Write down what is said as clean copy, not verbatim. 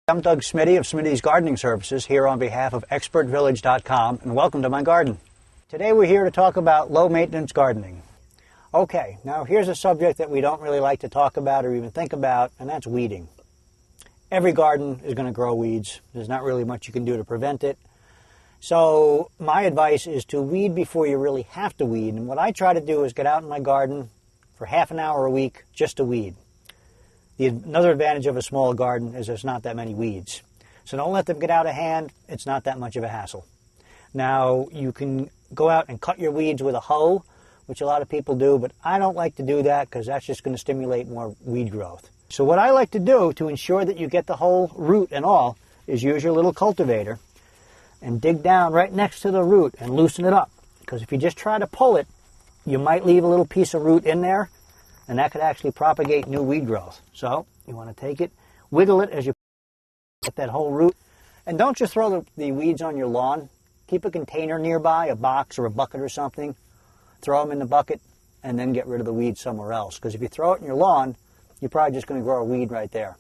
I'm Doug Smitty of Smitty's Gardening Services here on behalf of ExpertVillage.com, and welcome to my garden. Today we're here to talk about low-maintenance gardening. Okay, now here's a subject that we don't really like to talk about or even think about, and that's weeding. Every garden is going to grow weeds. There's not really much you can do to prevent it. So my advice is to weed before you really have to weed, and what I try to do is get out in my garden for half an hour a week just to weed. Another advantage of a small garden is there's not that many weeds. So don't let them get out of hand. It's not that much of a hassle. Now, you can go out and cut your weeds with a hoe, which a lot of people do, but I don't like to do that because that's just going to stimulate more weed growth. So what I like to do to ensure that you get the whole root and all is use your little cultivator and dig down right next to the root and loosen it up. Because if you just try to pull it, you might leave a little piece of root in there, and that could actually propagate new weed growth. So you want to take it, wiggle it as you get that whole root. And don't just throw the weeds on your lawn. Keep a container nearby, a box or a bucket or something. Throw them in the bucket and then get rid of the weeds somewhere else. Because if you throw it in your lawn, you're probably just going to grow a weed right there.